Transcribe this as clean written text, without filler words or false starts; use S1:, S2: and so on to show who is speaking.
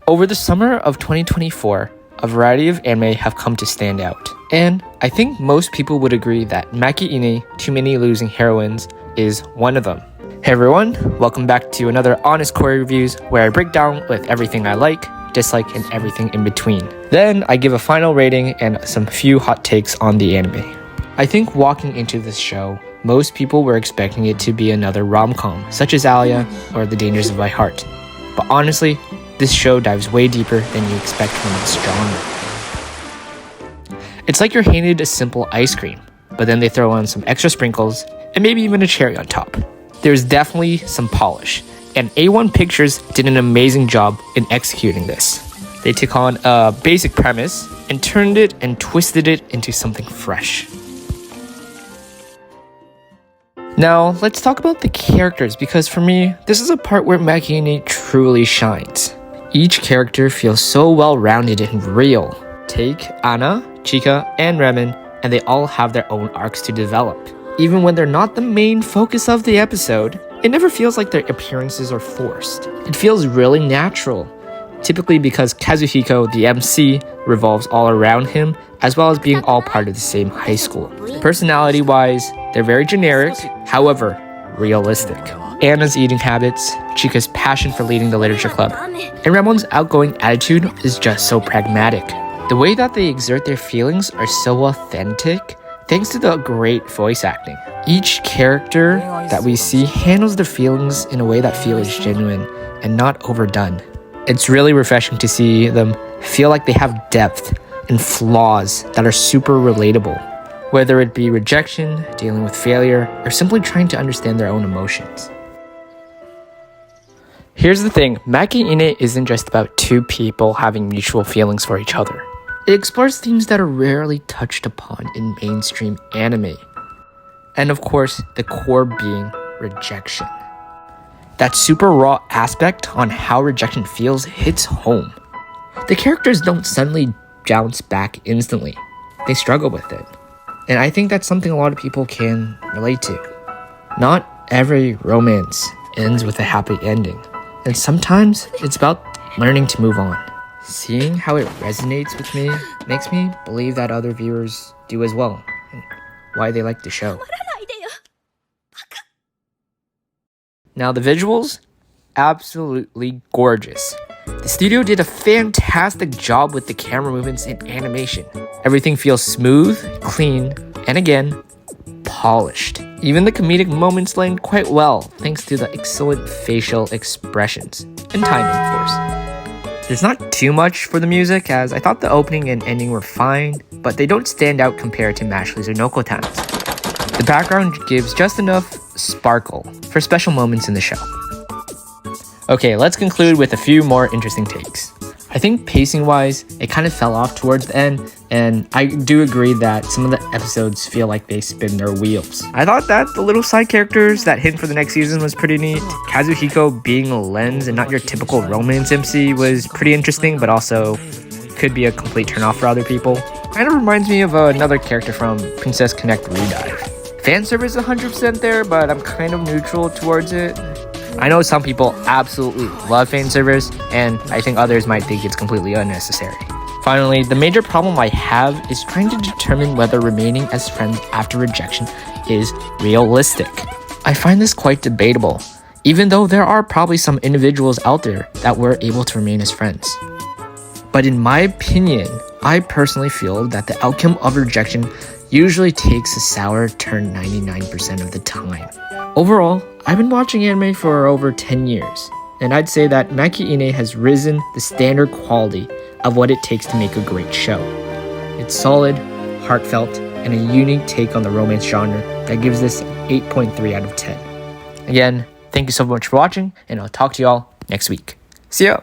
S1: Over the summer of 2024, a variety of anime have come to stand out. And I think most people would agree that Makeine Too Losing Heroines is one of them. Hey everyone, welcome back to another Honest Corey Reviews, where I break down with everything I like, dislike, and everything in between. Then I give a final rating and some few hot takes on the anime. I think walking into this show, most people were expecting it to be another rom-com, such as Alia or The Dangers of My Heart. But honestly, this show dives way deeper than you expect from its genre. It's like you're handed a simple ice cream, but then they throw on some extra sprinkles and maybe even a cherry on top. There's definitely some polish, and A1 Pictures did an amazing job in executing this. They took on a basic premise and turned it and twisted it into something fresh. Now, let's talk about the characters, because for me, this is a part where Makeine truly shines. Each character feels so well-rounded and real. Take Anna, Chika, and Remen, and they all have their own arcs to develop. Even when they're not the main focus of the episode, it never feels like their appearances are forced. It feels really natural, typically because Kazuhiko, the MC, revolves all around him, as well as being all part of the same high school. Personality-wise, they're very generic, however, realistic. Anna's eating habits, Chika's passion for leading the literature club, and Remon's outgoing attitude is just so pragmatic. The way that they exert their feelings are so authentic, thanks to the great voice acting. Each character that we see handles their feelings in a way that feels genuine and not overdone. It's really refreshing to see them feel like they have depth and flaws that are super relatable, whether it be rejection, dealing with failure, or simply trying to understand their own emotions. Here's the thing, Makeine isn't just about two people having mutual feelings for each other. It explores themes that are rarely touched upon in mainstream anime. And of course, the core being rejection. That super raw aspect on how rejection feels hits home. The characters don't suddenly bounce back instantly. They struggle with it. And I think that's something a lot of people can relate to. Not every romance ends with a happy ending. And sometimes it's about learning to move on. Seeing how it resonates with me makes me believe that other viewers do as well, and why they like the show. Now the visuals, absolutely gorgeous. The studio did a fantastic job with the camera movements and animation. Everything feels smooth, clean, and again, polished. Even the comedic moments land quite well thanks to the excellent facial expressions and timing, of course. There's not too much for the music, as I thought the opening and ending were fine, but they don't stand out compared to Mashley's or Nokotan's. The background gives just enough sparkle for special moments in the show. Okay, let's conclude with a few more interesting takes. I think pacing-wise, it kind of fell off towards the end, and I do agree that some of the episodes feel like they spin their wheels. I thought that the little side characters that hint for the next season was pretty neat. Kazuhiko being a lens and not your typical romance MC was pretty interesting, but also could be a complete turnoff for other people. Kind of reminds me of another character from Princess Connect Redive. Fanservice is 100% there, but I'm kind of neutral towards it. I know some people absolutely love fanservice, and I think others might think it's completely unnecessary. Finally, the major problem I have is trying to determine whether remaining as friends after rejection is realistic. I find this quite debatable, even though there are probably some individuals out there that were able to remain as friends. But in my opinion, I personally feel that the outcome of rejection usually takes a sour turn 99% of the time. Overall, I've been watching anime for over 10 years, and I'd say that Makeine has risen the standard quality of what it takes to make a great show. It's solid, heartfelt, and a unique take on the romance genre that gives this 8.3 out of 10. Again, thank you so much for watching, and I'll talk to you all next week. See ya!